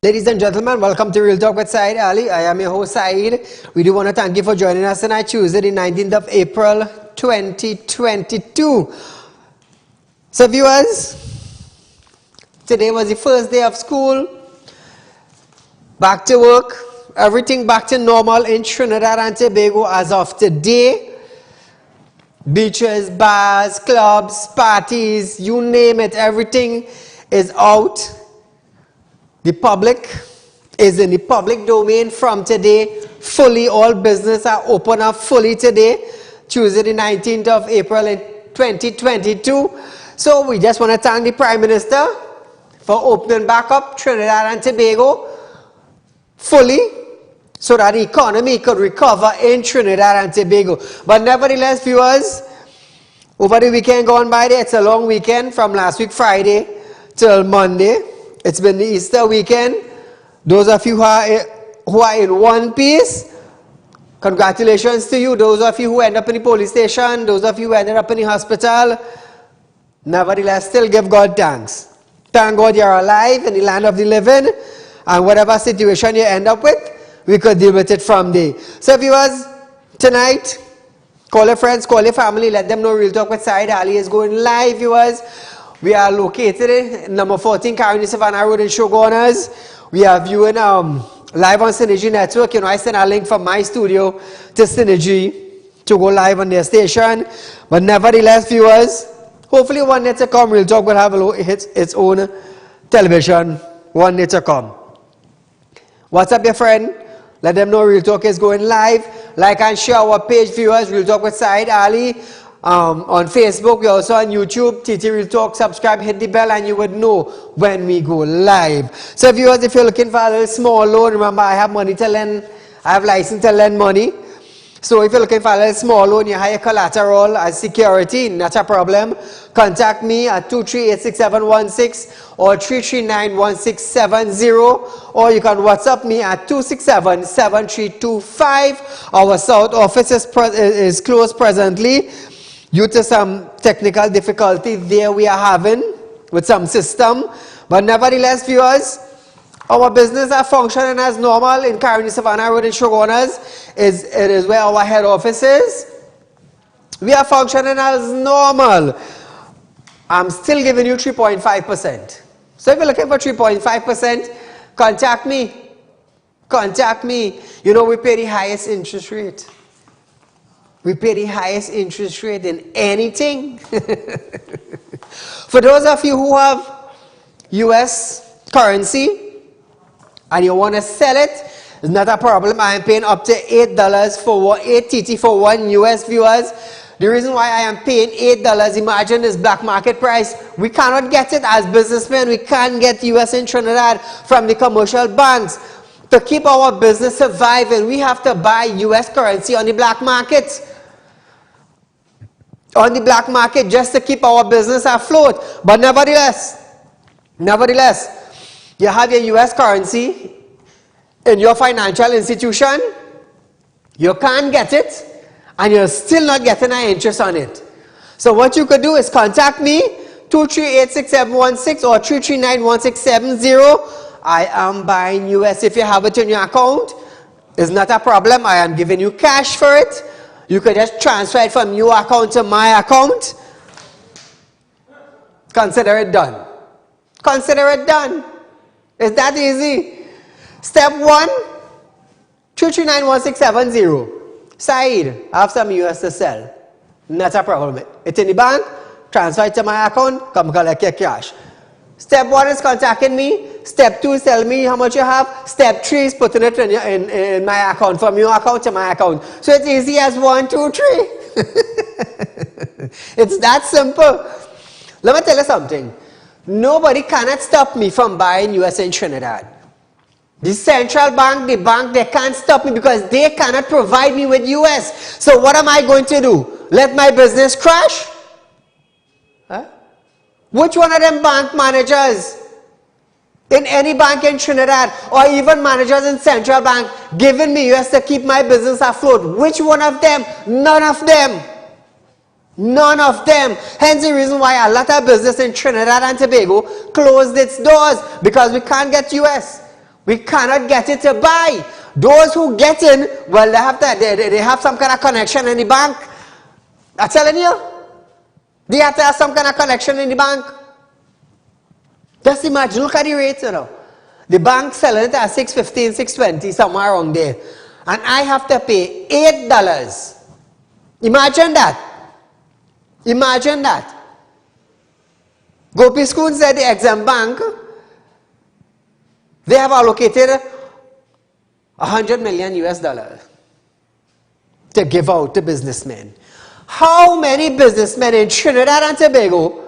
Ladies and gentlemen, welcome to Real Talk with Saieed Ali. I am your host Saeed. We do want to thank you for joining us tonight, Tuesday, the 19th of April, 2022. So viewers, today was the first day of school. Back to work. Everything back to normal in Trinidad and Tobago as of today. Beaches, bars, clubs, parties, you name it, everything is out. The public is in the public domain from today. Fully, all business are open up fully today, Tuesday the 19th of April in 2022. So we just want to thank the Prime Minister for opening back up Trinidad and Tobago fully so that the economy could recover in Trinidad and Tobago. But nevertheless, viewers, over the weekend gone by there, it's a long weekend from last week Friday till Monday. It's been the Easter weekend. Those of you who are in one piece, congratulations to you. Those of you who end up in the police station, those of you who ended up in the hospital, nevertheless, still give God thanks. Thank God you're alive in the land of the living, and whatever situation you end up with, we could deal with it from there. So viewers, tonight, call your friends, call your family, let them know Real Talk with Saieed Ali is going live, viewers. We are located in number 14 Carolina Savannah Road in Shoguners. We are viewing live on Synergy Network. You know, I sent a link from my studio to Synergy to go live on their station. But nevertheless, viewers, hopefully one day to come, Real Talk will have its own television one day to come. What's up, your friend? Let them know Real Talk is going live. Like and share our page, viewers, Real Talk with Saieed Ali. On Facebook, we're also on YouTube, TT Real Talk. Subscribe, hit the bell, and you would know when we go live. So viewers, if you're looking for a little small loan, remember I have money to lend. I have license to lend money. So if you're looking for a little small loan, you hire collateral as security, not a problem. Contact me at 2386716 or 3391670, or you can WhatsApp me at 2677325. Our South office is closed presently due to some technical difficulty there we are having with some system. But nevertheless, viewers, our business are functioning as normal in Carolina Savannah Road in Shoguners. It is where our head office is. We are functioning as normal. I'm still giving you 3.5%. So if you're looking for 3.5%, contact me. Contact me. You know, we pay the highest interest rate. We pay the highest interest rate in anything. For those of you who have US currency and you want to sell it, it's not a problem. I am paying up to $8 for 8 TT for one US, viewers. The reason why I am paying $8, imagine this black market price. We cannot get it as businessmen. We can't get US in Trinidad from the commercial banks. To keep our business surviving, we have to buy US currency on the black market. On the black market, just to keep our business afloat. But nevertheless, you have your US currency in your financial institution, you can't get it, and you're still not getting an interest on it. So what you could do is contact me, 2386716 or 3391670. I am buying US. If you have it in your account, it's not a problem. I am giving you cash for it. You could just transfer it from your account to my account. Consider it done. Consider it done. It's that easy. Step 1, 3391670. Saeed, I have some US to sell. Not a problem. It's in the bank. Transfer it to my account. Come collect your cash. Step 1 is contacting me. Step 2 is telling me how much you have. Step 3 is putting it in my account, from your account to my account. So it's easy as 1, 2, 3. It's that simple. Let me tell you something. Nobody cannot stop me from buying US in Trinidad. The central bank, the bank, they can't stop me because they cannot provide me with US. So what am I going to do? Let my business crash? Huh? Which one of them bank managers in any bank in Trinidad, or even managers in central bank, giving me US to keep my business afloat? Which one of them? None of them. None of them. Hence the reason why a lot of business in Trinidad and Tobago closed its doors, because we can't get US. We cannot get it to buy. Those who get in, well, they have some kind of connection in the bank. I'm telling you. They have to have some kind of connection in the bank. Just imagine, look at the rates, you know. The bank selling it at $6.15, $6.20, somewhere around there. And I have to pay $8. Imagine that. Imagine that. Gopi School said the Exim Bank, they have allocated $100 million US to give out to businessmen. How many businessmen in Trinidad and Tobago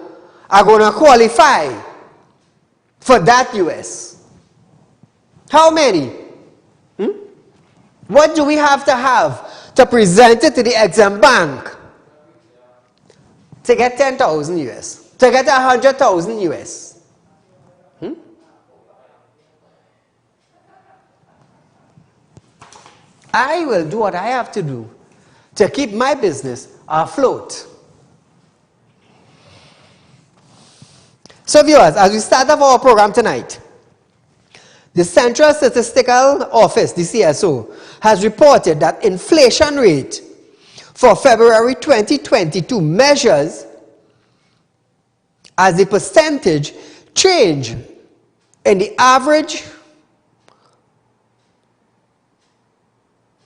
are going to qualify for that US? How many? What do we have to present it to the Exim Bank to get 10,000 US, to get 100,000 US? I will do what I have to do to keep my business afloat. So viewers, as we start off our program tonight, the Central Statistical Office, the CSO, has reported that inflation rate for February 2022 measures as the percentage change in the average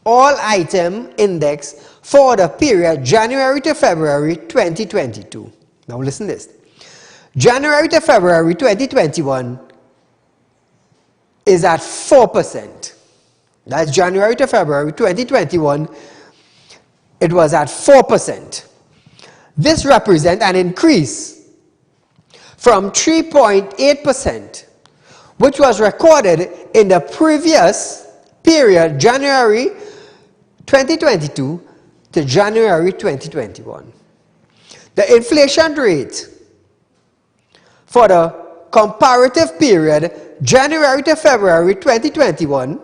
all item index for the period January to February 2022. Now listen to this. January to February 2021 is at 4%. That's January to February 2021. It was at 4%. This represents an increase from 3.8%, which was recorded in the previous period, January 2022 to January 2021. The inflation rate for the comparative period, January to February 2021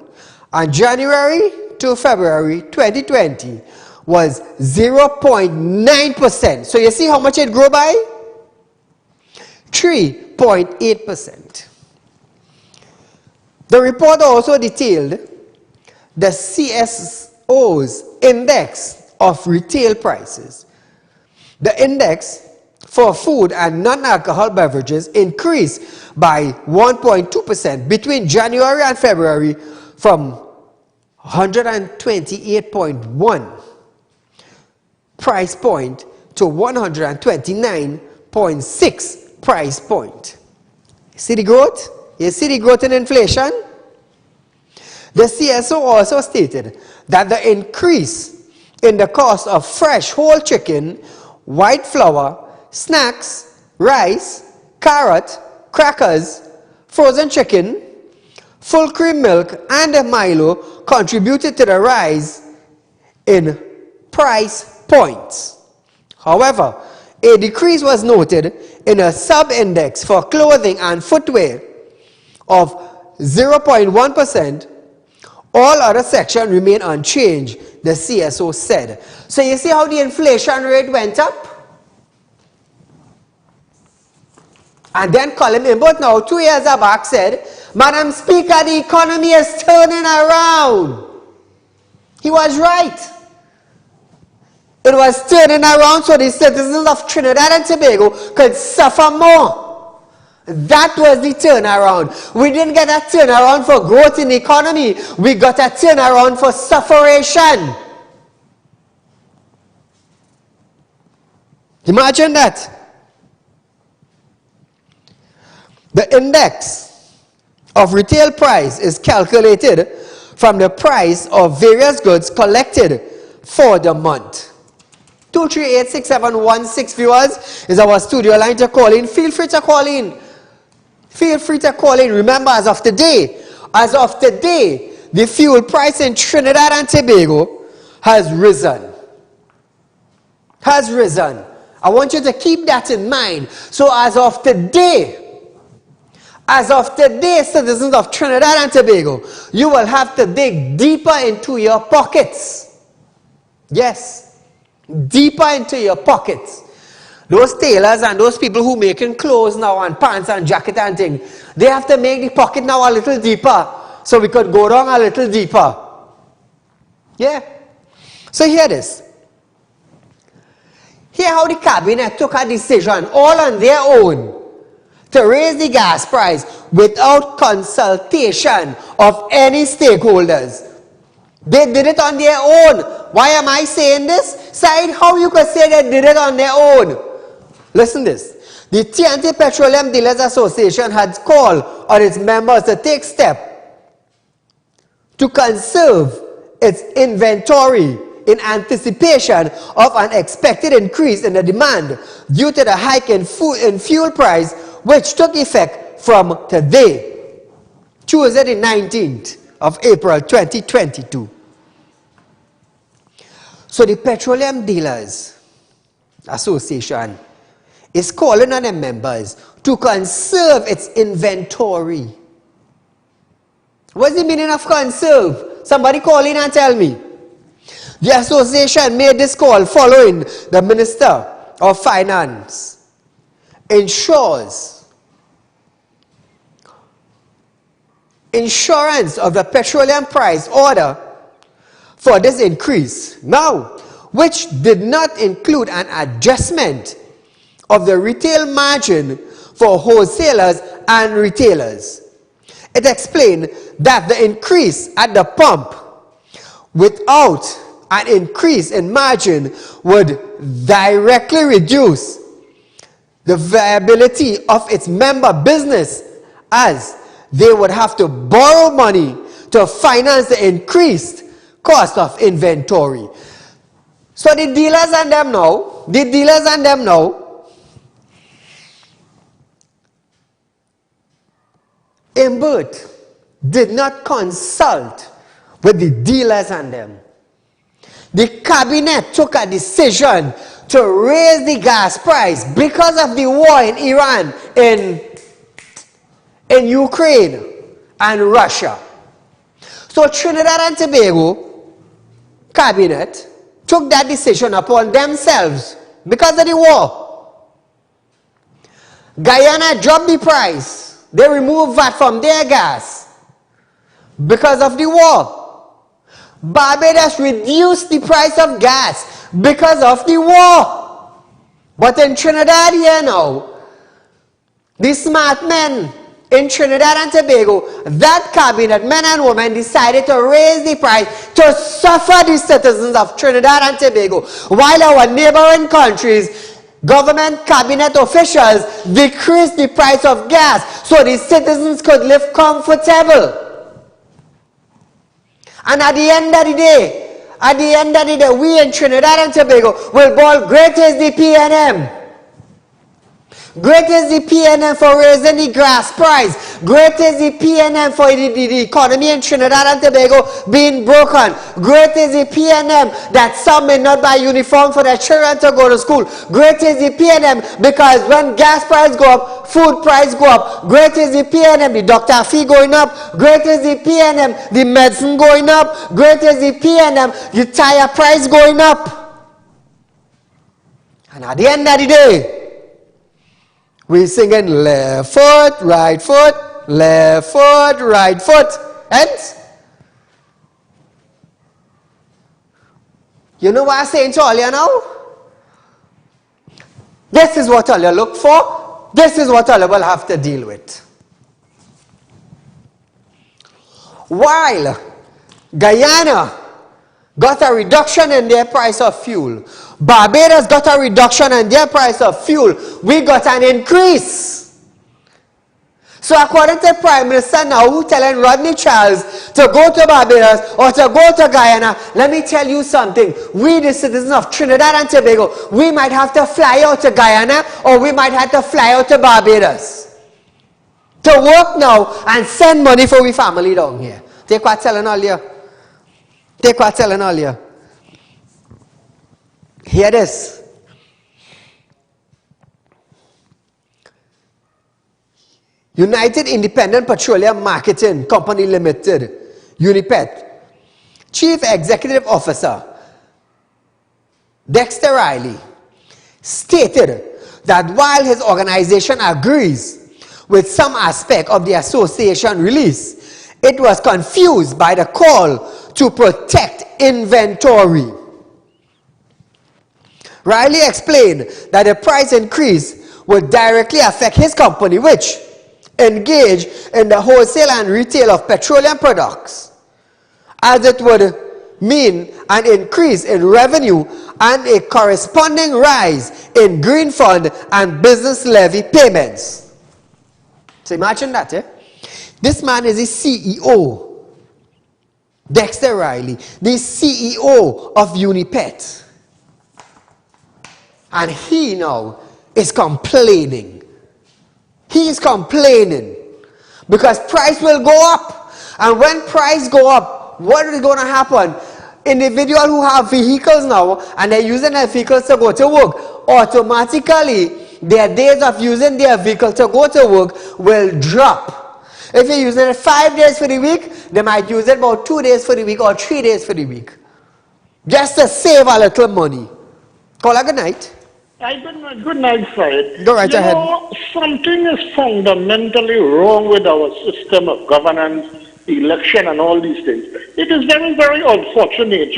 and January to February 2020 was 0.9%. So you see how much it grew by? 3.8%. The report also detailed the CSO's index of retail prices. The index for food and non-alcohol beverages increased by 1.2% between January and February from 128.1 price point to 129.6 price point. See the growth? You see the growth in inflation? The CSO also stated that the increase in the cost of fresh whole chicken, white flour, snacks, rice, carrot, crackers, frozen chicken, full cream milk, and Milo contributed to the rise in price points. However, a decrease was noted in a sub-index for clothing and footwear of 0.1%. All other sections remain unchanged, the CSO said. So you see how the inflation rate went up? And then Colin Imbot now 2 years back said, Madam Speaker, the economy is turning around. He was right. It was turning around so the citizens of Trinidad and Tobago could suffer more. That was the turnaround. We didn't get a turnaround for growth in the economy. We got a turnaround for sufferation. Imagine that. The index of retail price is calculated from the price of various goods collected for the month. 238-6716 viewers is our studio line to call in. Feel free to call in. Feel free to call in. Remember, as of today, the fuel price in Trinidad and Tobago has risen. Has risen. I want you to keep that in mind. So as of today, citizens of Trinidad and Tobago, you will have to dig deeper into your pockets. Yes, deeper into your pockets. Those tailors and those people who making clothes now and pants and jacket and things, they have to make the pocket now a little deeper so we could go down a little deeper. Yeah. So here it is. Here how the cabinet took a decision all on their own to raise the gas price without consultation of any stakeholders. They did it on their own. Why am I saying this? Said, how you could say they did it on their own? Listen this. The TNT Petroleum Dealers Association had called on its members to take steps to conserve its inventory in anticipation of an expected increase in the demand due to the hike in fuel price, which took effect from today, Tuesday the 19th of April 2022. So the Petroleum Dealers Association is calling on the members to conserve its inventory. What's the meaning of conserve? Somebody call in and tell me. The association made this call following the Minister of Finance insurance of the petroleum price order for this increase, now, which did not include an adjustment of the retail margin for wholesalers and retailers. It explained that the increase at the pump without an increase in margin would directly reduce the viability of its member business, as they would have to borrow money to finance the increased cost of inventory. So the dealers and them now, Imbert did not consult with the dealers and them. The cabinet took a decision to raise the gas price because of the war in Iran, in Ukraine and Russia. So Trinidad and Tobago cabinet took that decision upon themselves because of the war. Guyana dropped the price. They removed VAT from their gas because of the war. Barbados reduced the price of gas because of the war. But in Trinidad here now, the smart men in Trinidad and Tobago, that cabinet, men and women, decided to raise the price to suffer the citizens of Trinidad and Tobago, while our neighboring countries, government cabinet officials decreased the price of gas so the citizens could live comfortable. And at the end of the day, we in Trinidad and Tobago will bawl, great is the PNM. Great is the PNM for raising the gas price. Great is the PNM for the economy in Trinidad and Tobago being broken. Great is the PNM that some may not buy uniform for their children to go to school. Great is the PNM because when gas price go up, food price go up. Great is the PNM, the doctor fee going up. Great is the PNM, the medicine going up. Great is the PNM, the tire price going up. And at the end of the day, we're singing left foot, right foot, left foot, right foot. And you know what I'm saying to all you now? This is what all you look for. This is what all you will have to deal with. While Guyana got a reduction in their price of fuel, Barbados got a reduction in their price of fuel, we got an increase. So according to Prime Minister now, who telling Rodney Charles to go to Barbados or to go to Guyana, let me tell you something. We, the citizens of Trinidad and Tobago, we might have to fly out to Guyana or we might have to fly out to Barbados to work now and send money for we family down here. Take what telling all you. Take what telling all you. Hear this. United Independent Petroleum Marketing Company Limited, UNIPET, Chief Executive Officer Dexter Riley stated that while his organization agrees with some aspect of the association release, It was confused by the call to protect inventory. Riley explained that the price increase would directly affect his company, which engaged in the wholesale and retail of petroleum products, as it would mean an increase in revenue and a corresponding rise in green fund and business levy payments. So imagine that, eh? This man is the CEO, Dexter Riley, the CEO of Unipet. And he now is complaining. He is complaining because price will go up. And when price go up, what is going to happen? Individuals who have vehicles now and they're using their vehicles to go to work, automatically their days of using their vehicle to go to work will drop. If you're using it 5 days for the week, they might use it about 2 days for the week or 3 days for the week. Just to save a little money. Call a good night. Good night, Saieed. Go right ahead. Something is fundamentally wrong with our system of governance, election, and all these things. It is very, very unfortunate,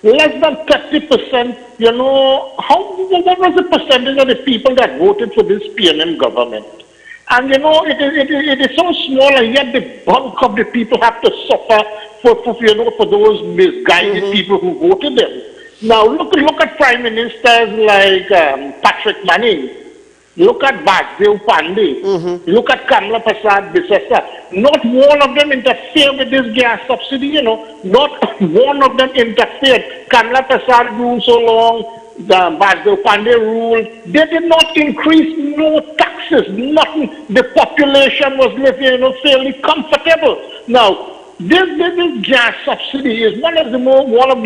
Less than 30%, what was the percentage of the people that voted for this PNM government? And, it is so small, and yet the bulk of the people have to suffer for those misguided people who voted them. Now, look at prime ministers like Patrick Manning. Look at Basdev Pandey. Look at Kamla Prasad Bisesa. Not one of them interfered with this gas subsidy, Not one of them interfered. Kamla Prasad ruled so long. The Basdev Pandey ruled. They did not increase no taxes, nothing. The population was living, fairly comfortable. Now, this gas subsidy is one of the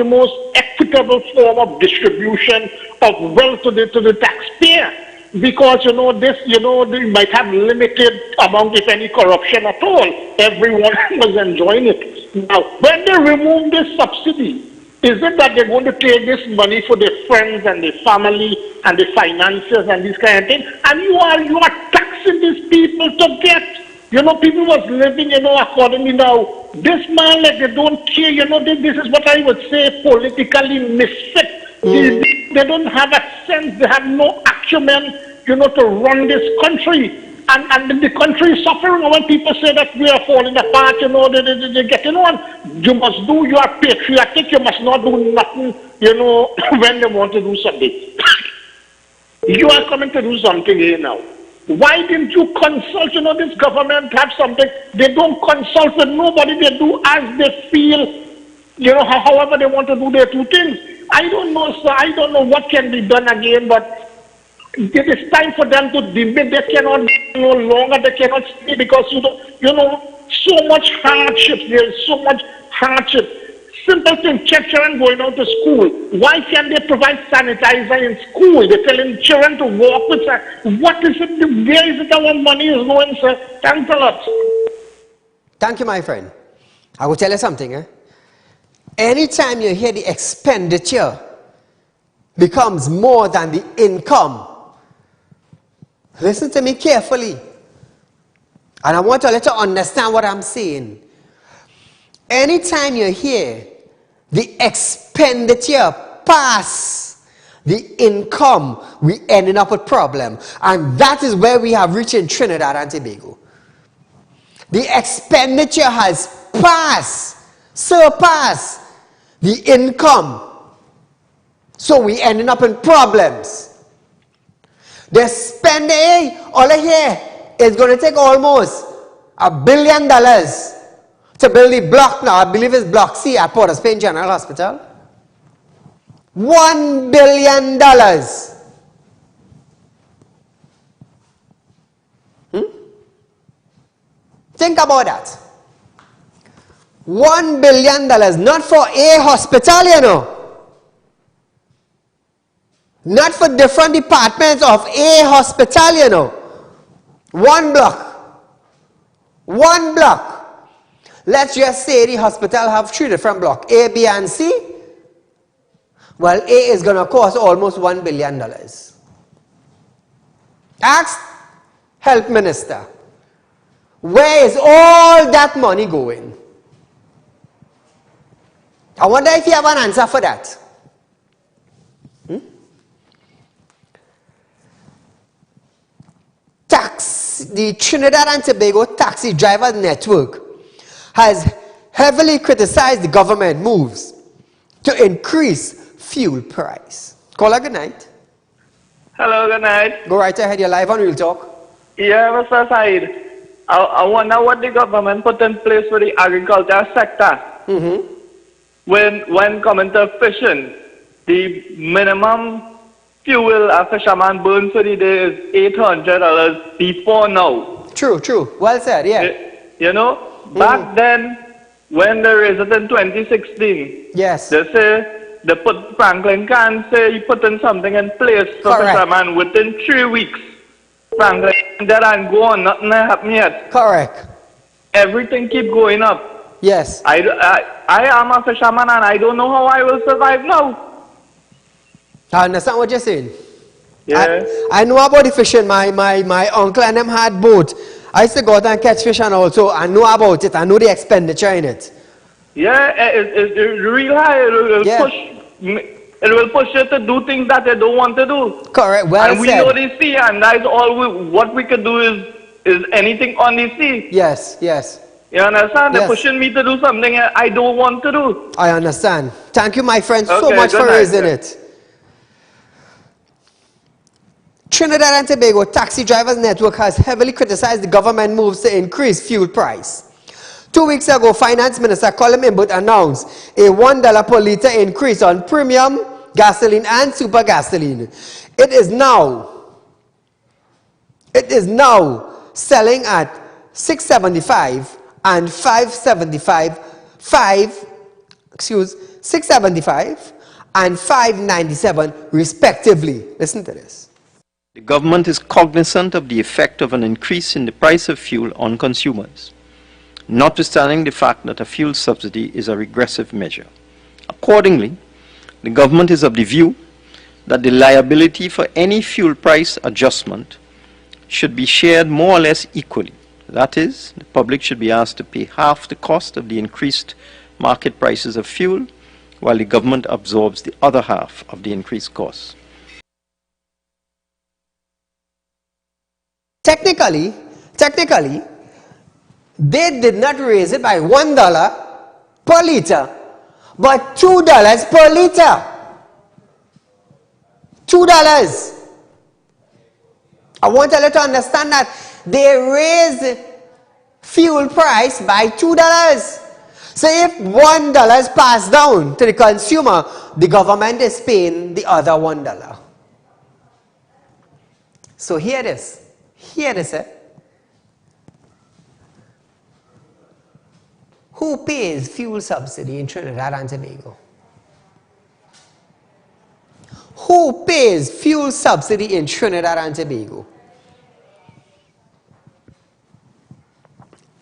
most equitable form of distribution of wealth to the taxpayer. Because they might have limited amount, if any, corruption at all. Everyone was enjoying it. Now, when they remove this subsidy, is it that they're going to take this money for their friends and their family and their finances and this kind of thing? And you are taxing these people to get. People was living, accordingly now. This man, like, they don't care, this is what I would say, politically misfit. They don't have a sense, they have no acumen, to run this country. And the country is suffering. When people say that we are falling apart, they're getting on. You must do, you are patriotic, you must not do nothing, when they want to do something. You are coming to do something here now. Why didn't you consult? This government have something. They don't consult with nobody. They do as they feel, however they want to do their two things. I don't know, sir. I don't know what can be done again, but it is time for them to debate. They cannot no longer. They cannot stay because, so much hardship. There is so much hardship. Simple thing, children going out to school. Why can't they provide sanitizer in school? They're telling children to walk with what is it? Where is it our money is going, sir? Thanks a lot. Thank you, my friend. I will tell you something. Anytime you hear the expenditure becomes more than the income, listen to me carefully. And I want to let you understand what I'm saying. Anytime you hear the expenditure pass the income, we ending up with problem. And that is where we have reached in Trinidad and Tobago. The expenditure has surpassed the income. So we ending up in problems. The spending all here is going to take almost $1 billion to build the block now. I believe it's Block C at Port of Spain General Hospital. $1 billion. Think about that. $1 billion, not for a hospital, Not for different departments of a hospital, One block. One block. Let's just say the hospital have 3 different blocks, A, B, and C. Well, A is going to cost almost $1 billion. Ask Health Minister. Where is all that money going? I wonder if you have an answer for that. The Trinidad and Tobago Taxi Drivers Network has heavily criticized the government moves to increase fuel price. Caller, good night. Hello, good night. Go right ahead, you're live on Real Talk. Yeah, Mr. Saeed. I wonder what the government put in place for the agriculture sector. When coming to fishing, the minimum fuel a fisherman burns for the day is $800 before now. True. Well said, yeah. You know, back then, when they raised it in 2016, yes, they say, Franklin can say he put in something in place for fishermen within 3 weeks. Franklin did and go on, nothing happened yet. Correct. Everything keep going up. Yes. I am a fisherman and I don't know how I will survive now. I understand what you're saying. Yeah. I know about the fishing. My uncle and them had boat. I used to go out and catch fish and also I know about it. I know the expenditure in it. Yeah, it's real high. It will push you to do things that they don't want to do. Correct. Well and we said. know the sea, and that's all what we could do is anything on the sea. Yes. You understand? Yes. They're pushing me to do something I don't want to do. I understand. Thank you, my friend, so Okay, much for good night, raising sir. it. Trinidad and Tobago Taxi Drivers Network has heavily criticized the government moves to increase fuel price. 2 weeks ago, Finance Minister Colin Imbut announced a $1 per litre increase on premium gasoline and super gasoline. It is now selling at $6.75 and $5.75 $6.75 and $5.97 respectively. Listen to this. The government is cognizant of the effect of an increase in the price of fuel on consumers, notwithstanding the fact that a fuel subsidy is a regressive measure. Accordingly, the government is of the view that the liability for any fuel price adjustment should be shared more or less equally. That is, the public should be asked to pay half the cost of the increased market prices of fuel, while the government absorbs the other half of the increased costs. Technically, they did not raise it by $1 per litre, but $2 per litre. $2. I want you to understand that they raised fuel price by $2. So if $1 is passed down to the consumer, the government is paying the other $1. So here it is. Who pays fuel subsidy in Trinidad and Tobago? Who pays fuel subsidy in Trinidad and Tobago?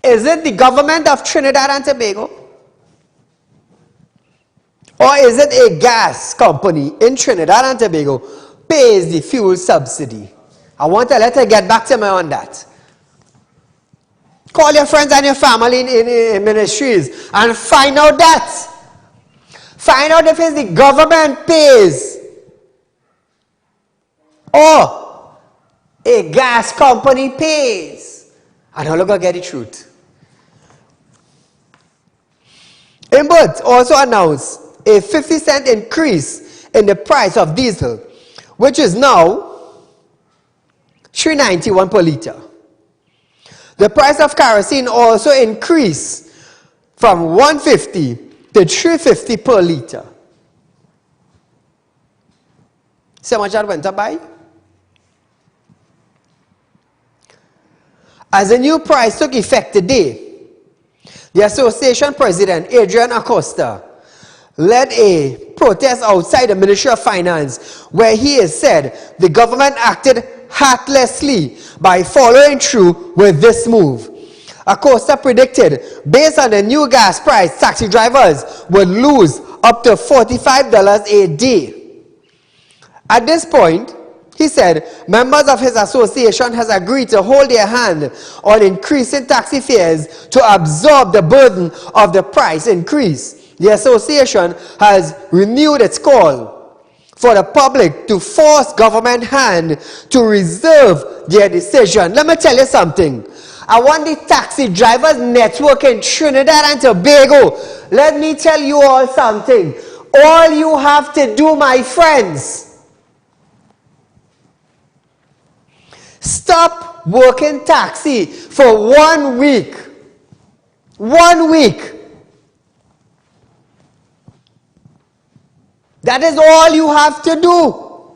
Is it the government of Trinidad and Tobago? Or is it a gas company in Trinidad and Tobago pays the fuel subsidy? I want to let her get back to me on that. Call your friends and your family in ministries and find out that. Find out if it's the government pays or a gas company pays. And I'm going to get the truth. Imbut also announced a 50-cent increase in the price of diesel, which is now $3.91 per litre. The price of kerosene also increased from $1.50 to $3.50 per litre. See how much that went up by? As the new price took effect today, the association president, Adrian Acosta, led a protest outside the Ministry of Finance, where he has said the government acted heartlessly by following through with this move. Acosta predicted, based on the new gas price, taxi drivers would lose up to $45 a day. At this point, He said, members of his association has agreed to hold their hand on increasing taxi fares to absorb the burden of the price increase. The association has renewed its call for the public to force government hand to reserve their decision. Let me tell you something. I want the taxi drivers network in Trinidad and Tobago. Let me tell you all something. All you have to do, my friends, stop working taxi for 1 week. 1 week. That is all you have to do.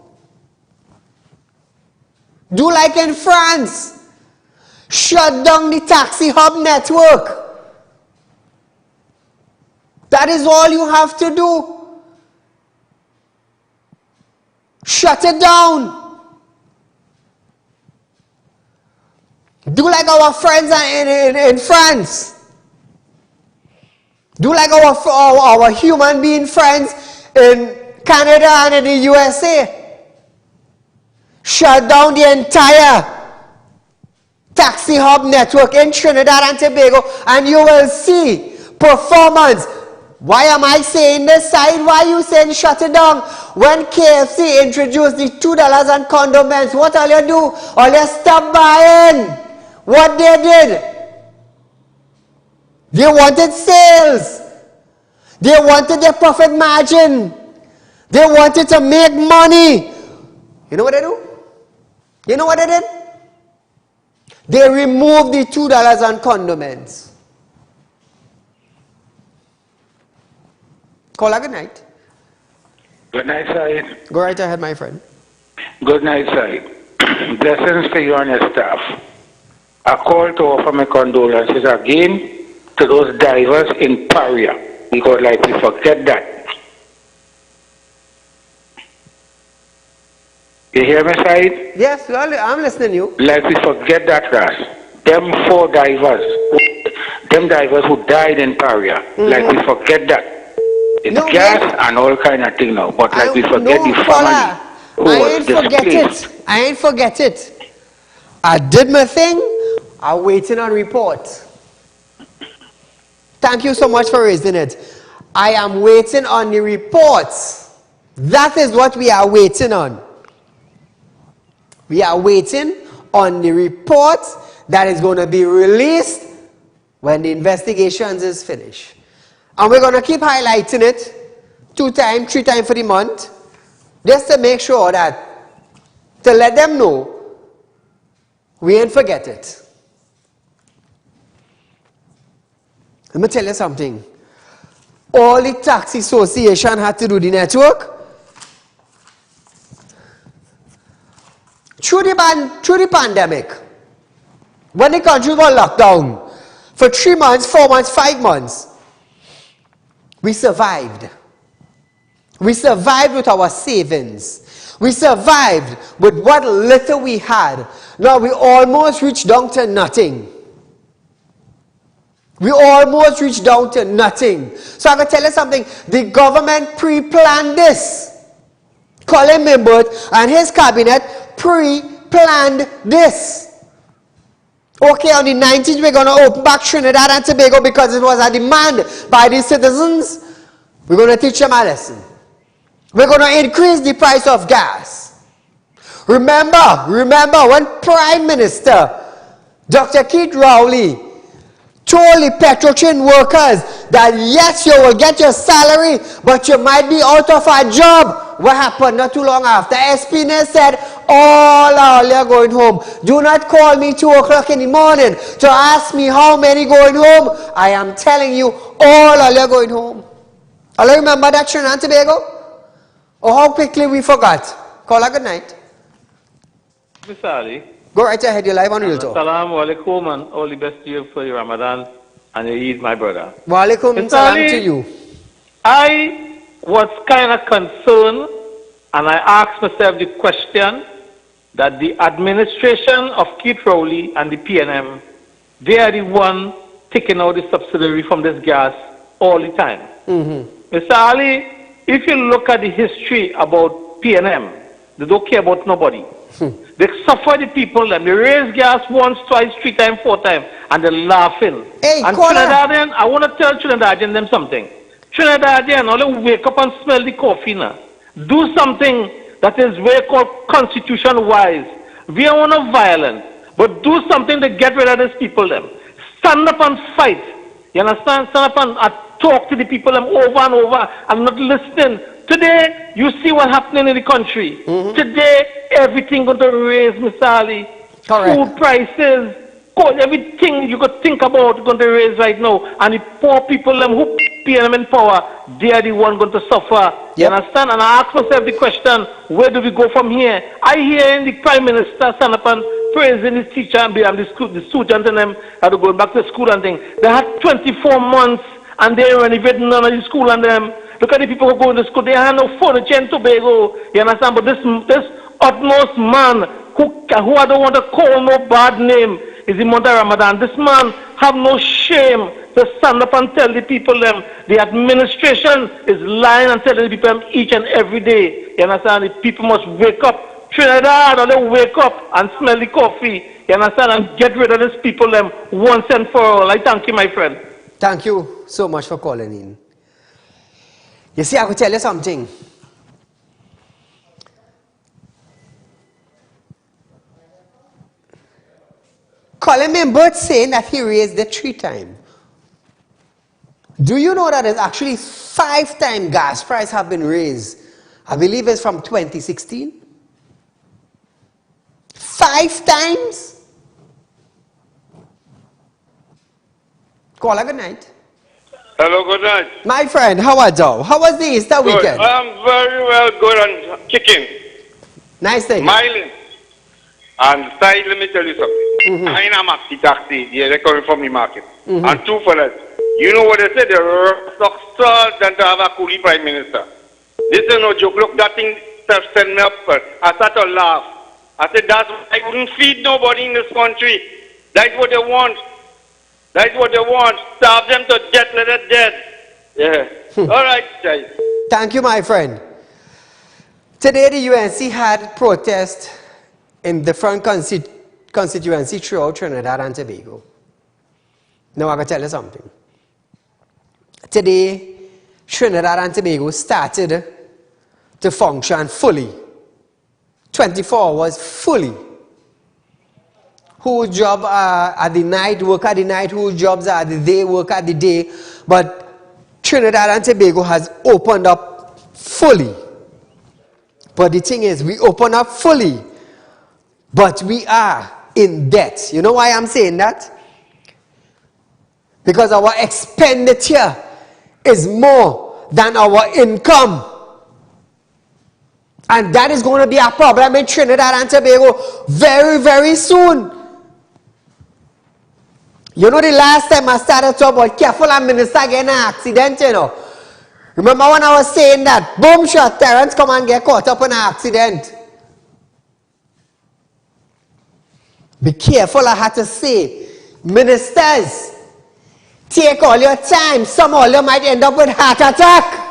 Do like in France. Shut down the taxi hub network. That is all you have to do. Shut it down. Do like our friends in France. Do like our human being friends in Canada and in the USA. Shut down the entire taxi hub network in Trinidad and Tobago, and you will see performance. Why am I saying this side? Why are you saying shut it down? When KFC introduced the $2 and condiments, what all you do? All you stop buying. What they did? They wanted sales. They wanted their profit margin. They wanted to make money. You know what they do? You know what they did? They removed the $2 and condiments. Call her good night. Good night, Saieed. Go right ahead, my friend. Good night, Saieed. Blessings to you and your staff. I call to offer my condolences again to those divers in Paria, because like we forget that. You hear me, Saieed? Yes, I'm listening to you. Like we forget that, Ras. Them 4 divers, them divers who died in Paria, like we forget that. It's No, gas yes. and all kind of thing now, but like we forget the Paula, family who I was ain't forget displaced. it. I ain't forget it. I did my thing. I'm waiting on report. Thank you so much for raising it. I am waiting on the reports. That is what we are waiting on. We are waiting on the report that is going to be released when the investigations is finished. And we're going to keep highlighting it 2 times, 3 times for the month, just to make sure that, to let them know, we ain't forget it. Let me tell you something. All the taxi association had to do the network. Through the pandemic, when the country was locked down, for 3 months, 4 months, 5 months, we survived. We survived with our savings. We survived with what little we had. Now we almost reached down to nothing. We almost reached down to nothing. So I can tell you something. The government pre-planned this. Colin Mimbert and his cabinet pre-planned this. Okay, on the 19th, we're going to open back Trinidad and Tobago because it was a demand by the citizens. We're going to teach them a lesson. We're going to increase the price of gas. Remember when Prime Minister Dr. Keith Rowley told the petrochin workers that yes, you will get your salary, but you might be out of a job. What happened not too long after? SPNet said, all you're going home. Do not call me 2 o'clock in the morning to ask me how many going home. I am telling you, all you're going home. All you remember that Trinidad and Tobago? Or how quickly we forgot? Call her good night. Mr. Ali. Go right ahead, you're live on Real Talk. Assalamu alaikum and all the best to you for your Ramadan and your Eid, my brother. Wa alaikum salam to you. I was kind of concerned and I asked myself the question that the administration of Keith Rowley and the PNM, they are the one taking out the subsidy from this gas all the time. Mr. Ali, if you look at the history about PNM, They don't care about nobody. They suffer the people, them. They raise gas once, twice, 3 times, 4 times, and they're laughing. Hey, and caller. Trinidadian, I want to tell Trinidadian them something. Trinidadian, only wake up and smell the coffee now. Do something that is very called constitution-wise. We don't want no violence, but do something to get rid of these people, them. Stand up and fight. You understand? Stand up and talk to the people them over and over and not listening. Today, you see what's happening in the country. Today, everything going to raise, Mr. Ali. Correct. Food prices, everything you could think about is going to raise right now. And the poor people them who pay them in power, they are the one going to suffer. You understand? And I ask myself the question, where do we go from here? I hear the Prime Minister stand up and praising his teacher and the students and them are going back to school and things. They had 24 months and they renovating none of the school and them. Look at the people who go to school. They have no furniture in Tobago. You understand? But this utmost man who I don't want to call no bad name is the month of Ramadan. This man have no shame to stand up and tell the people them the administration is lying and telling the people them each and every day. You understand? The people must wake up. Trinidad, or they wake up and smell the coffee. You understand? And get rid of these people them once and for all. I thank you, my friend. Thank you so much for calling in. You see, I could tell you something. Colin Membert saying that he raised it 3 times. Do you know that there's actually 5 times gas price have been raised? I believe it's from 2016. 5 times? Caller, good night. Hello, good night. My friend, how are you? How was the Easter Good. weekend? I'm very well, good and kicking. Nice thing. Smiling. And side, let me tell you something. I am a maxi taxi. Yeah, they're coming from the market. And 2 fellas. You know what they say? They're salt than to have a coolie prime minister. This is no joke. Look, that thing send me up. I started to laugh. I said, I wouldn't feed nobody in this country. That's what they want. That's what they want. Starve them to death, let them dead. Yeah. All right, guys. Thank you, my friend. Today, the UNC had protest in different constituency throughout Trinidad and Tobago. Now, I'm going to tell you something. Today, Trinidad and Tobago started to function fully. 24 hours fully. Whose job are at the night, work at the night, whose jobs are at the day, work at the day. But Trinidad and Tobago has opened up fully. But the thing is, we open up fully, but we are in debt. You know why I'm saying that? Because our expenditure is more than our income. And that is going to be a problem in Trinidad and Tobago very, very soon. You know, the last time I started talking about careful and minister getting an accident, you know. Remember when I was saying that, boom shot, Terrence come and get caught up in an accident. Be careful, I had to say. Ministers, take all your time. Some of you might end up with heart attack.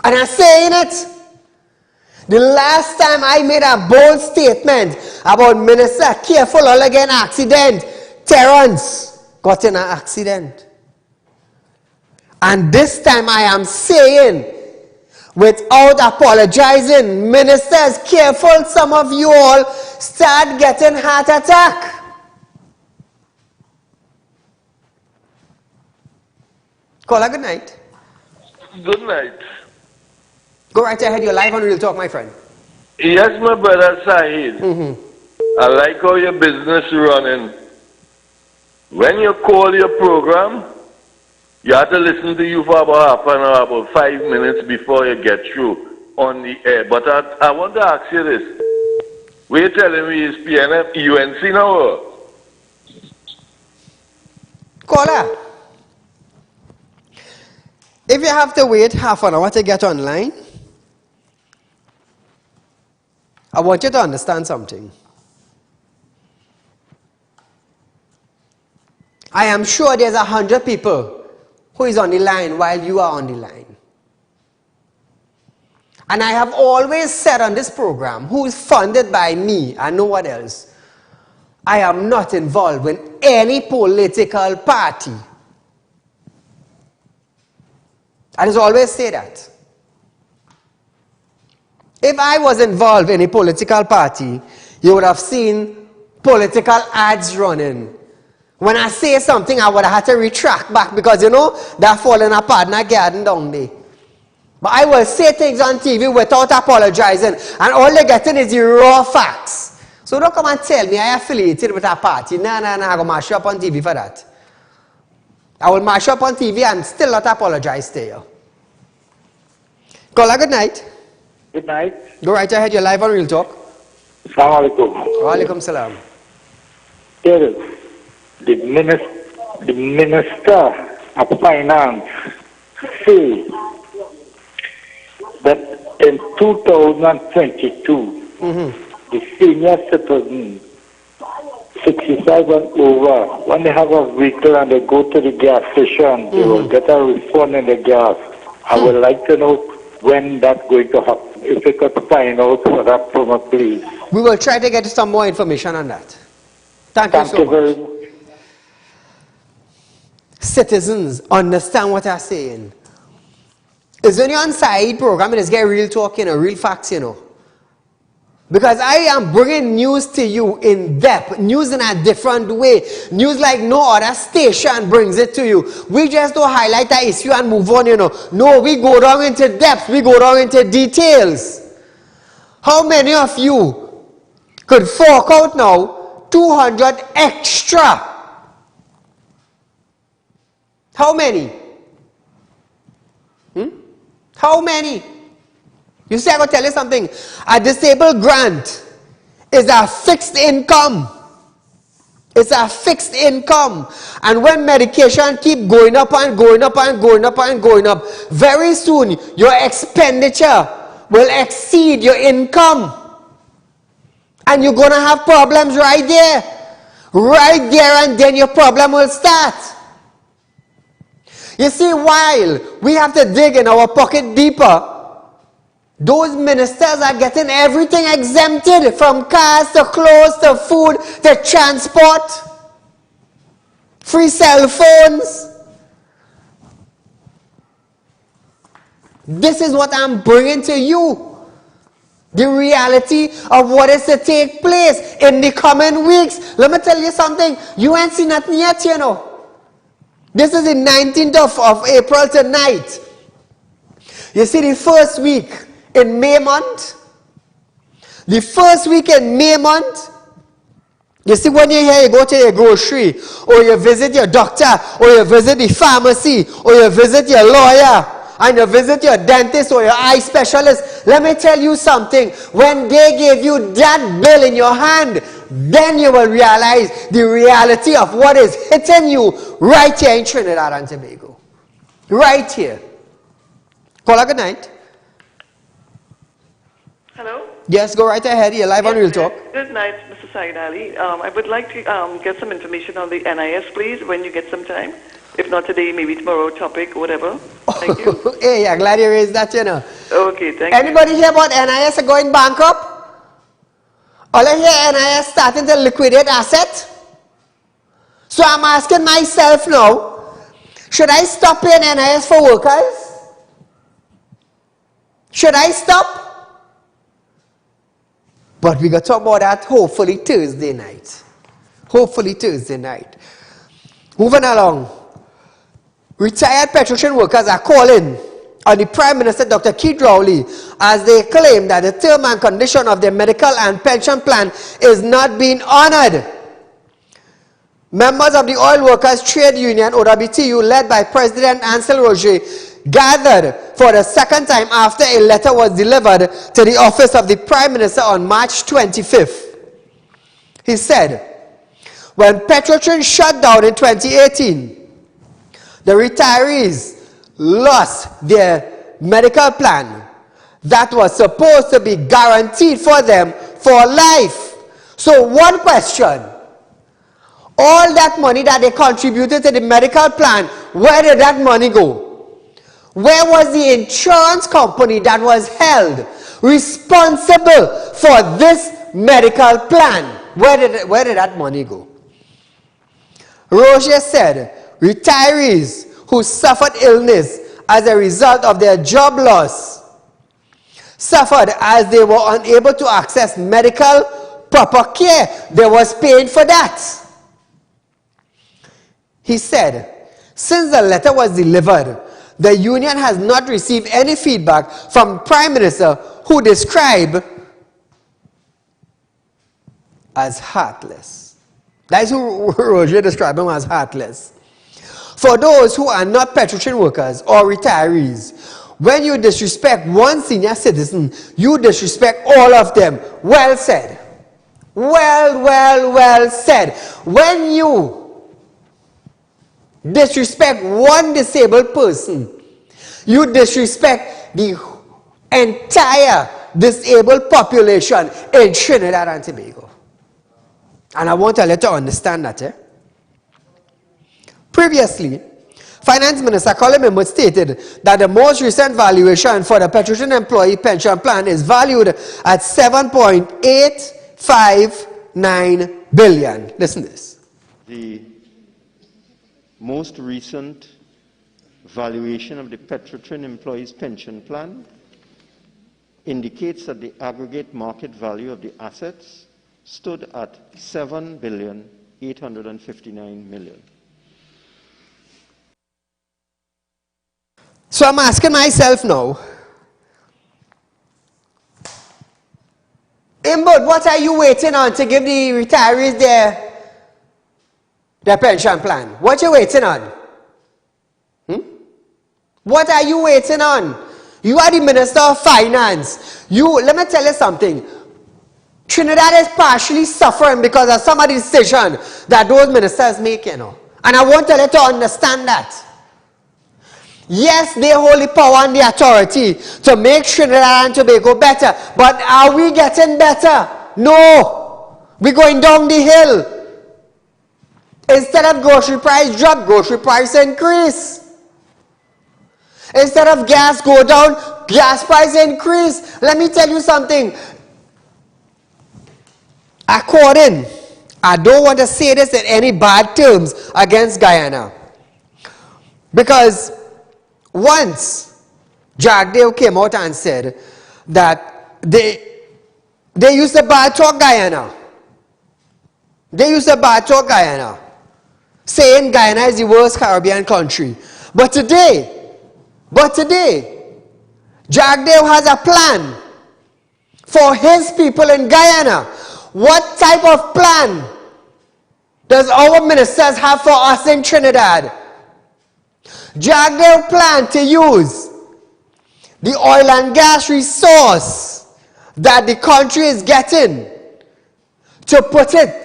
And I'm saying it. The last time I made a bold statement about minister, careful all again accident, Terrence got in an accident. And this time I am saying, without apologizing, ministers, careful, some of you all start getting heart attack. Caller, good night. Good night. Go right ahead, you're live on Real Talk, my friend. Yes, my brother Saeed. I like how your business running. When you call your program, you have to listen to you for about half an hour, about 5 minutes before you get through on the air. But I want to ask you this. We're telling me is PNM, UNC now? Caller, if you have to wait half an hour to get online, I want you to understand something. I am sure there's 100 people who is on the line while you are on the line. And I have always said on this program, who is funded by me and no one else, I am not involved with any political party. I just always say that. If I was involved in a political party, you would have seen political ads running. When I say something, I would have had to retract back because, you know, they're falling apart in a garden down there. But I will say things on TV without apologizing, and all they're getting is the raw facts. So don't come and tell me I affiliated with a party. No, I'm going to mash up on TV for that. I will mash up on TV and still not apologize to you. Caller, good night. Good night. Go right ahead, you're live on Real Talk. Assalamu alaikum. Wa alaikum salam. Here is the Minister of Finance say that in 2022, the senior citizens, 65 and over, when they have a vehicle and they go to the gas station, they will get a refund in the gas. I would like to know when that's going to happen. If you could find out for that from us, please. We will try to get some more information on that. Thank you so very much. much. Citizens understand what I'm saying. It's when you're on Saieed program, it's get real talk, you know, real facts, you know. Because I am bringing news to you in depth, news in a different way, news like no other station brings it to you. We just don't highlight that issue and move on, you know. No, we go down into depth, we go down into details. How many of you could fork out now 200 extra? How many? How many? You see, I'm going to tell you something. A disabled grant is a fixed income. It's a fixed income. And when medication keep going up and going up and going up and going up, very soon your expenditure will exceed your income. And you're going to have problems right there. Right there, and then your problem will start. You see, while we have to dig in our pocket deeper, those ministers are getting everything exempted, from cars to clothes to food to transport, free cell phones. This is what I'm bringing to you. The reality of what is to take place in the coming weeks. Let me tell you something. You ain't seen nothing yet, you know. This is the 19th of April tonight. You see, the first week in May month, the first week in May month, you see, when you're here, you go to your grocery, or you visit your doctor, or you visit the pharmacy, or you visit your lawyer, and you visit your dentist or your eye specialist. Let me tell you something. When they gave you that bill in your hand, then you will realize the reality of what is hitting you right here in Trinidad and Tobago. Right here. Caller, good night. Hello? Yes, go right ahead. You're live on Real Talk. Good night, Mr. Saieed Ali. I would like to get some information on the NIS, please, when you get some time. If not today, maybe tomorrow, topic, whatever. Thank you. Hey, I'm glad you raised that, you know. Okay, thank you. Anybody hear about NIS going bankrupt? All I hear NIS starting to liquidate assets. So I'm asking myself now, should I stop paying NIS for workers? Should I stop? But we got to talk about that hopefully Thursday night. Hopefully Thursday night. Moving along. Retired petrolstation workers are calling on the Prime Minister, Dr. Keith Rowley, as they claim that the term and condition of their medical and pension plan is not being honored. Members of the Oil Workers Trade Union, OWTU, led by President Ansel Roger, gathered for the second time after a letter was delivered to the office of the Prime Minister on March 25th. He said, when petrolstation shut down in 2018, the retirees lost their medical plan that was supposed to be guaranteed for them for life. So one question, all that money that they contributed to the medical plan, where did that money go? Where was the insurance company that was held responsible for this medical plan? Where did that money go? Roger said retirees who suffered illness as a result of their job loss suffered as they were unable to access medical proper care. They was paying for that. He said, since the letter was delivered, the union has not received any feedback from Prime Minister, who described as heartless. That is who Roger described him as heartless. For those who are not Petrotrin workers or retirees, when you disrespect one senior citizen, you disrespect all of them. Well said. Well said. When you disrespect one disabled person, you disrespect the entire disabled population in Trinidad and Tobago. And I want to let you understand that. Previously, Finance Minister Colin Mimwood stated that the most recent valuation for the Petrotrin Employee Pension Plan is valued at $7.859 billion. Listen to this. The most recent valuation of the Petrotrin Employees Pension Plan indicates that the aggregate market value of the assets stood at $7.859 billion. So I'm asking myself now, Imbud, what are you waiting on to give the retirees their pension plan? What are you waiting on? What are you waiting on? You are the Minister of Finance. Let me tell you something. Trinidad is partially suffering because of some of the decisions that those ministers make, And I want to let you understand that. Yes, they hold the power and the authority to make Trinidad and Tobago better. But are we getting better? No. We're going down the hill. Instead of grocery price drop, grocery price increase. Instead of gas go down, gas price increase. Let me tell you something. I don't want to say this in any bad terms against Guyana. Because once Jagdeo came out and said that they used to bad talk Guyana. They used to bad talk Guyana, saying Guyana is the worst Caribbean country. But today, Jagdeo has a plan for his people in Guyana. What type of plan does our ministers have for us in Trinidad? Jagdeo plan to use the oil and gas resource that the country is getting to put it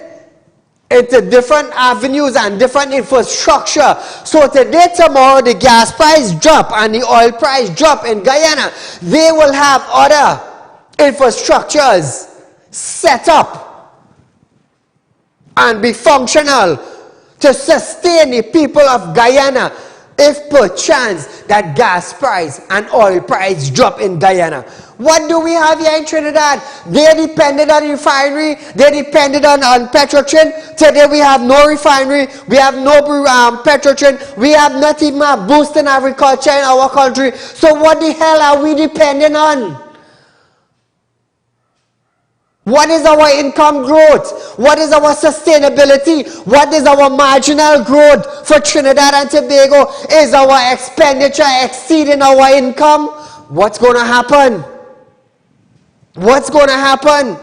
into different avenues and different infrastructure. So today, tomorrow, the gas price drop and the oil price drop in Guyana. They will have other infrastructures set up and be functional to sustain the people of Guyana if perchance that gas price and oil price drop in Guyana. What do we have here in Trinidad? They depended on refinery. They depended on Petrotrin. Today we have no refinery. We have no Petrotrin. We have not even a boost in agriculture in our country. So what the hell are we depending on? What is our income growth? What is our sustainability? What is our marginal growth for Trinidad and Tobago? Is our expenditure exceeding our income? What's going to happen? What's going to happen?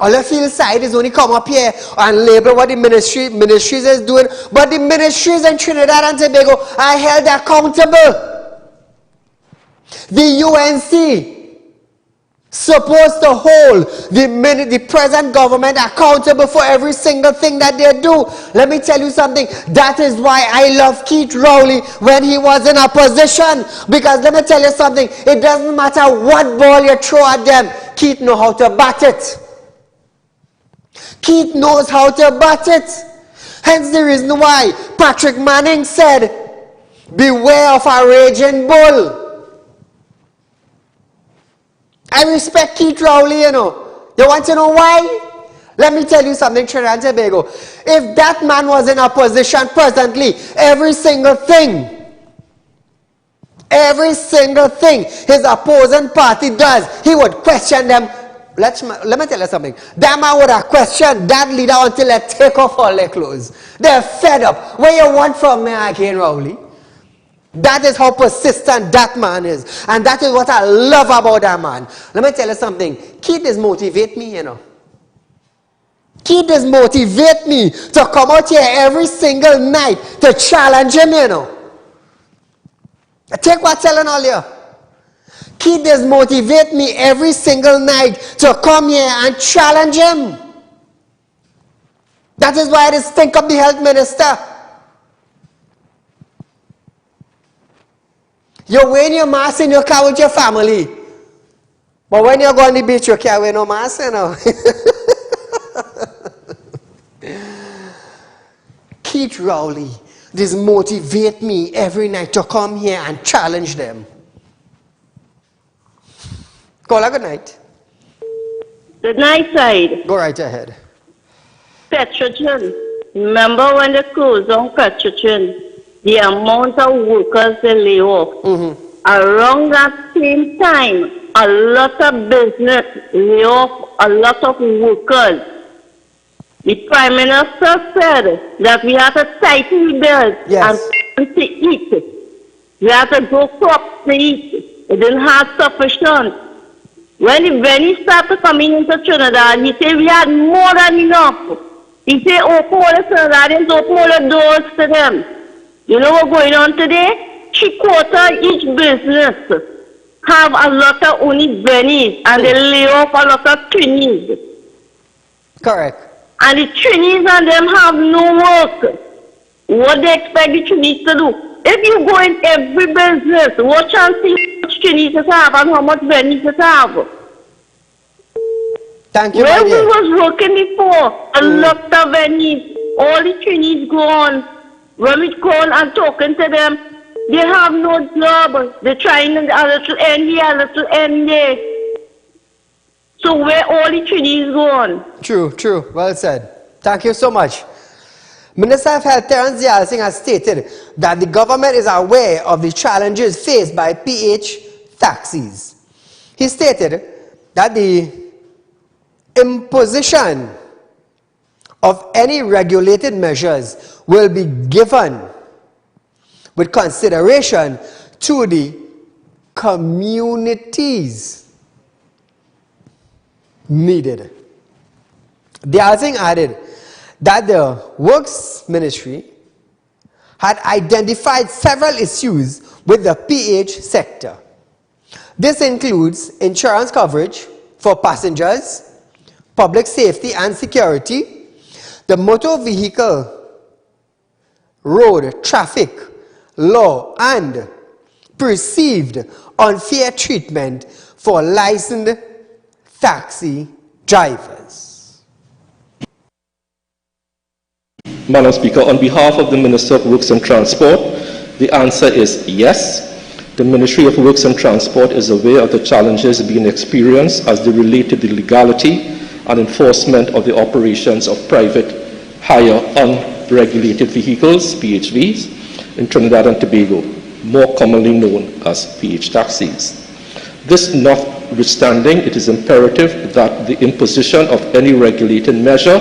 All the field side is only come up here and label what the ministries is doing. But the ministries in Trinidad and Tobago are held accountable. The UNC supposed to hold the present government accountable for every single thing that they do. Let me tell you something. That is why I love Keith Rowley when he was in opposition. Because let me tell you something. It doesn't matter what ball you throw at them. Keith knows how to bat it. Keith knows how to bat it. Hence the reason why Patrick Manning said Beware of a raging bull. I respect Keith Rowley, you know. You want to know why? Let me tell you something, Trinidad and Tobago. If that man was in a position presently, every single thing his opposing party does, he would question them. Let me tell you something. That man would have questioned that leader until they take off all their clothes. They're fed up. What you want from me again, Rowley? That is how persistent that man is. And that is what I love about that man. Let me tell you something. Keith does motivate me, you know. Keith does motivate me to come out here every single night to challenge him, you know. Take what I'm telling all you. Keith does motivate me every single night to come here and challenge him. That is why I just think of the health minister. You're wearing your mask in your car with your family. But when you go on the beach, you can't wear no mask, you know. Keith Rowley, this motivate me every night to come here and challenge them. Call good night. Good night, Saieed. Go right ahead. Petrogen. Remember when they closed on Petrogen, the amount of workers they lay off. Around that same time, a lot of business lay off a lot of workers. The Prime Minister said that we have to tighten bills and to eat. We have to grow crops to eat. It didn't have sufficient. When he started coming into Trinidad, he said we had more than enough. He said, open all the Trinidadians, open all the doors to them. You know what's going on today? 3/4 each business have a lot of only bennies and they lay off a lot of trainees. Correct. And the trainees and them have no work. What they expect the trainees to do? If you go in every business, what chance how much trainees it have and how much bennies it have? Thank you, where we was working before, a lot of bennies, all the trainees go on. When we call and talking to them, they have no job. They're trying a little end here, a little end there. So where all the trainees go on? True. Well said. Thank you so much. Minister of Health Terence Yalsing has stated that the government is aware of the challenges faced by PH taxis. He stated that the imposition of any regulated measures will be given with consideration to the communities needed. The Yalsing added that the Works Ministry had identified several issues with the PH sector. This includes insurance coverage for passengers, public safety and security, the motor vehicle road traffic law, and perceived unfair treatment for licensed taxi drivers. Madam Speaker, on behalf of the Minister of Works and Transport, the answer is yes. The Ministry of Works and Transport is aware of the challenges being experienced as they relate to the legality and enforcement of the operations of private hire unregulated vehicles, PHVs, in Trinidad and Tobago, more commonly known as PH taxis. This notwithstanding, it is imperative that the imposition of any regulated measure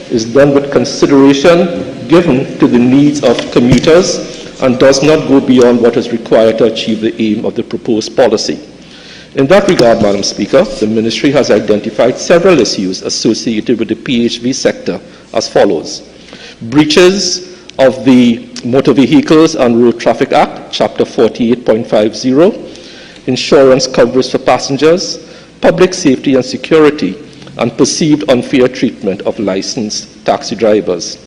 is done with consideration given to the needs of commuters and does not go beyond what is required to achieve the aim of the proposed policy. In that regard, Madam Speaker, the Ministry has identified several issues associated with the PHV sector as follows. Breaches of the Motor Vehicles and Road Traffic Act, Chapter 48.50, insurance coverage for passengers, public safety and security, and perceived unfair treatment of licensed taxi drivers.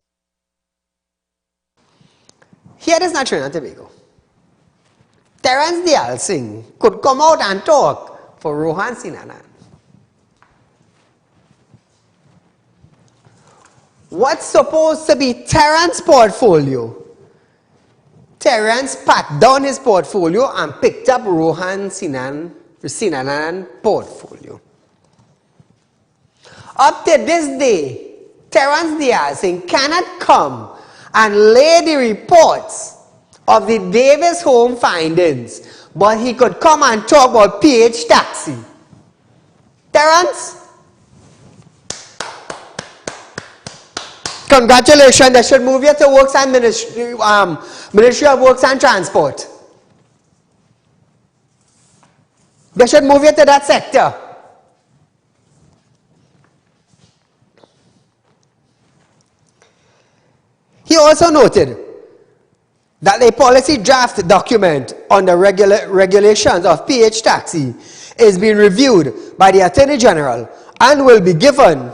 Here is not Trinidad and Tobago. Terence Yalsing could come out and talk for Rohan Sinanan. What's supposed to be Terrence's portfolio? Terence pat down his portfolio and picked up Rohan Sinanan portfolio. Up to this day, Terence Diaz cannot come and lay the reports of the Davis home findings, but he could come and talk about PH taxi. Terence, congratulations. They should move you to Works and Ministry of Works and Transport. They should move you to that sector. He also noted that a policy draft document on the regulations of PH taxi is being reviewed by the Attorney General and will be given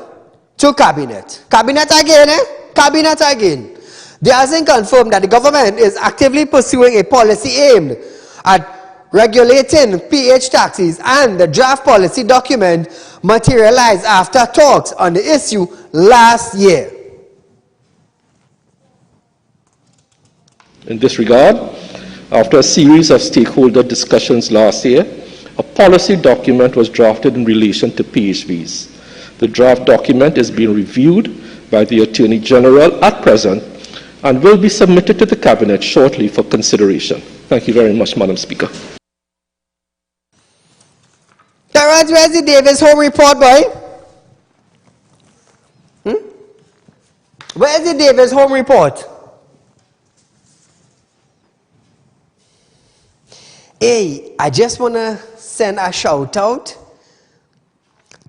to Cabinet. Cabinet again, eh? Cabinet again. They hasn't confirmed that the government is actively pursuing a policy aimed at regulating PH taxis, and the draft policy document materialized after talks on the issue last year. In this regard, after a series of stakeholder discussions last year, a policy document was drafted in relation to PHVs. The draft document is being reviewed by the Attorney General at present and will be submitted to the Cabinet shortly for consideration. Thank you very much, Madam Speaker. Terence, where's the Davis home report, boy? Where's the Davis home report? Hey, I just want to send a shout out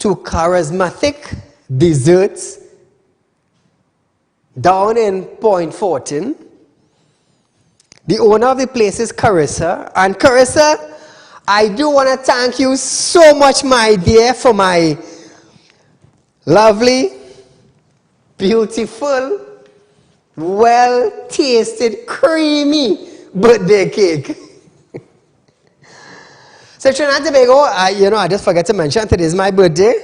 to Charismatic Desserts down in Point Fortin. The owner of the place is Carissa. And Carissa, I do want to thank you so much, my dear, for my lovely, beautiful, well-tasted, creamy birthday cake. So Trinidad and Tobago, I just forgot to mention, today is my birthday.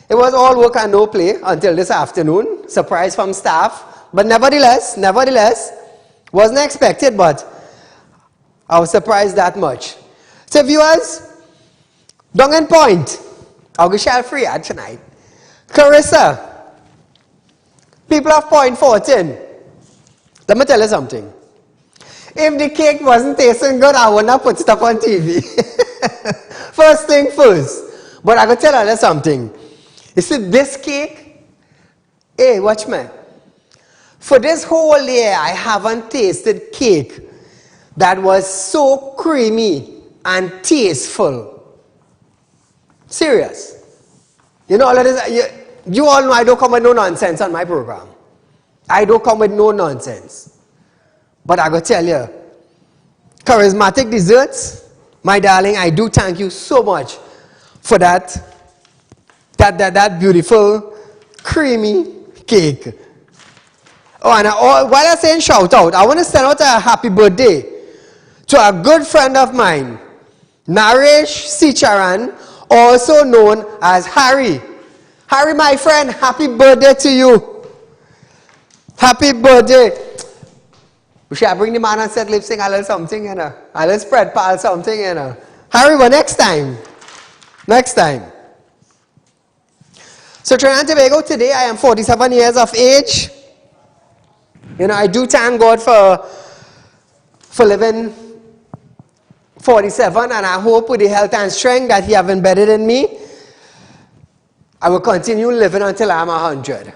It was all work and no play until this afternoon. Surprise from staff. But nevertheless, wasn't expected, but I was surprised that much. So viewers, Dungan Point, August free tonight. Carissa, people of Point 14, let me tell you something. If the cake wasn't tasting good, I would not put it up on TV. First thing first. But I could tell you something. You see, this cake, hey, watch me. For this whole year, I haven't tasted cake that was so creamy and tasteful. Serious. You know, you all know I don't come with no nonsense on my program. I don't come with no nonsense. But I gotta tell you, Charismatic Desserts, my darling, I do thank you so much for that beautiful, creamy cake. Oh, and while I'm saying shout out, I want to send out a happy birthday to a good friend of mine, Naresh Sicharan, also known as Harry. Harry, my friend, happy birthday to you. Happy birthday. We should bring the man and set lip sing a little something, you know. A little spread pal something, you know. Harry, well, next time. Next time. So Trinidad and Tobago, today I am 47 years of age. You know, I do thank God for living 47, and I hope with the health and strength that He have embedded in me, I will continue living until I'm 100.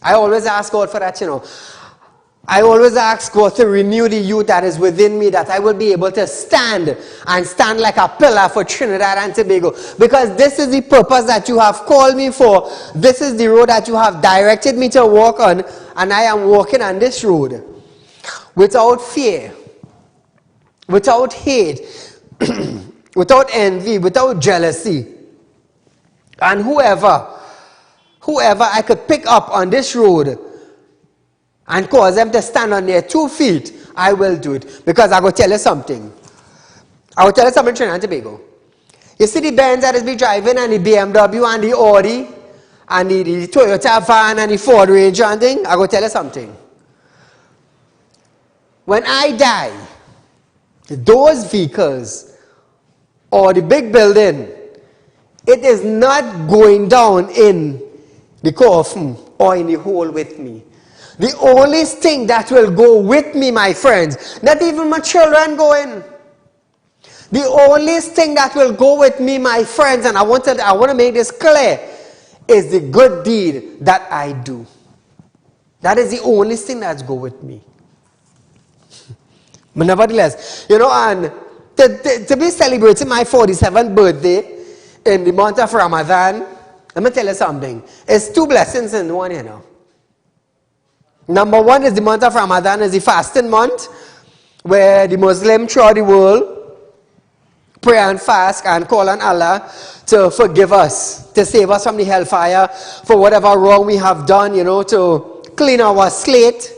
I always ask God for that, you know. I always ask God to renew the youth that is within me, that I will be able to stand like a pillar for Trinidad and Tobago. Because this is the purpose that you have called me for. This is the road that you have directed me to walk on, and I am walking on this road without fear, without hate, without envy, without jealousy. And whoever I could pick up on this road and cause them to stand on their 2 feet, I will do it. Because I will tell you something. I will tell you something, Trinidad and Tobago. You see the Benz that is be driving, and the BMW and the Audi and the Toyota van and the Ford Ranger and thing? I will tell you something. when I die, those vehicles or the big building, it is not going down in the coffin or in the hole with me. The only thing that will go with me, my friends, not even my children going. The only thing that will go with me, my friends, and I want to make this clear, is the good deed that I do. That is the only thing that's go with me. But nevertheless, you know, and to be celebrating my 47th birthday in the month of Ramadan, let me tell you something. It's two blessings in one, you know. Number one is the month of Ramadan is the fasting month, where the Muslims throughout the world pray and fast and call on Allah to forgive us, to save us from the hellfire for whatever wrong we have done, you know, to clean our slate.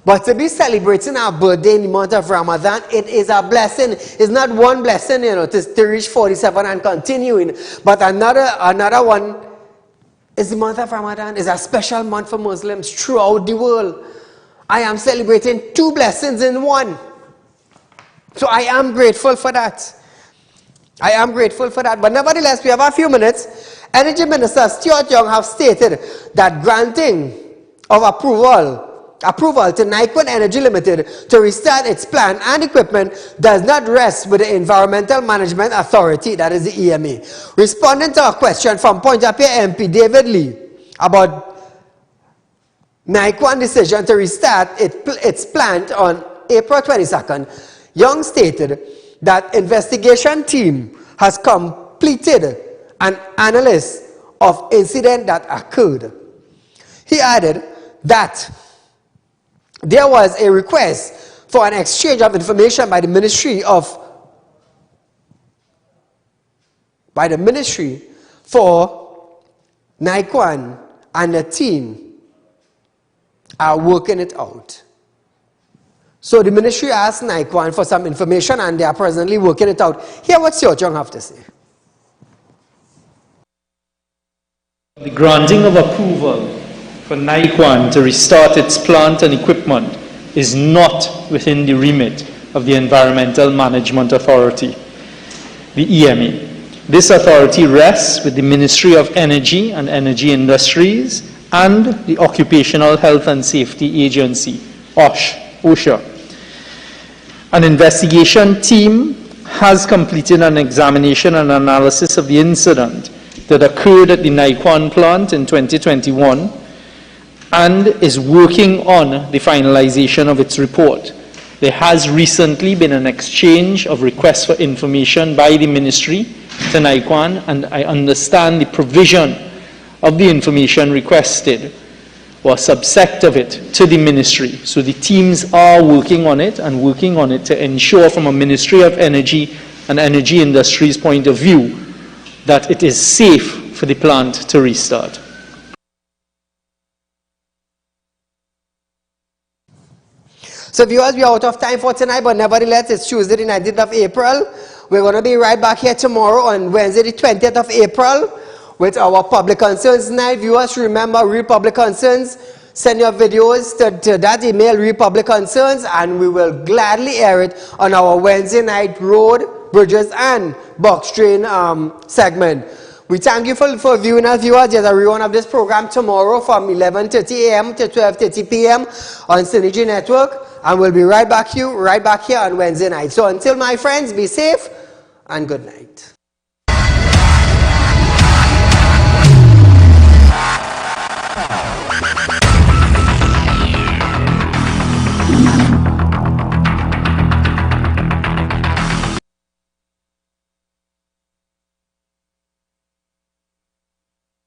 But to be celebrating our birthday in the month of Ramadan, it is a blessing. It's not one blessing, you know, to reach 47 and continuing. But another one is the month of Ramadan. It's a special month for Muslims throughout the world. I am celebrating two blessings in one. So I am grateful for that. I am grateful for that. But nevertheless, we have a few minutes. Energy Minister Stuart Young have stated that granting of approval to Nyquan Energy Limited to restart its plant and equipment does not rest with the Environmental Management Authority, that is the EMA. Responding to a question from Pontapia MP David Lee about Nyquan decision to restart its plant on April 22nd, Young stated that investigation team has completed an analysis of incident that occurred. He added that there was a request for an exchange of information by the Ministry for Nyquan, and the team are working it out. So the ministry asked Nyquan for some information and they are presently working it out. Hear what Stuart Young have to say. The granting of approval for Nyquan to restart its plant and equipment is not within the remit of the Environmental Management Authority, the EMA. This authority rests with the Ministry of Energy and Energy Industries and the Occupational Health and Safety Agency, OSHA. An investigation team has completed an examination and analysis of the incident that occurred at the Nyquan plant in 2021 and is working on the finalization of its report. There has recently been an exchange of requests for information by the ministry to Nyquan, and I understand the provision of the information requested or a subset of it to the ministry. So the teams are working on it and working on it to ensure from a Ministry of Energy and Energy Industries point of view that it is safe for the plant to restart. So viewers, we are out of time for tonight, but nevertheless, it's Tuesday the 19th of April. We're going to be right back here tomorrow on Wednesday the 20th of April with our Public Concerns night. Viewers, remember, Real Public Concerns, send your videos to that email, Real Public Concerns, and we will gladly air it on our Wednesday night road, bridges, and box train segment. We thank you for viewing us, viewers. There's a rerun of this program tomorrow from 11:30 a.m. to 12:30 p.m. on Synergy Network, and we'll be right back here on Wednesday night. So until, my friends, be safe and good night.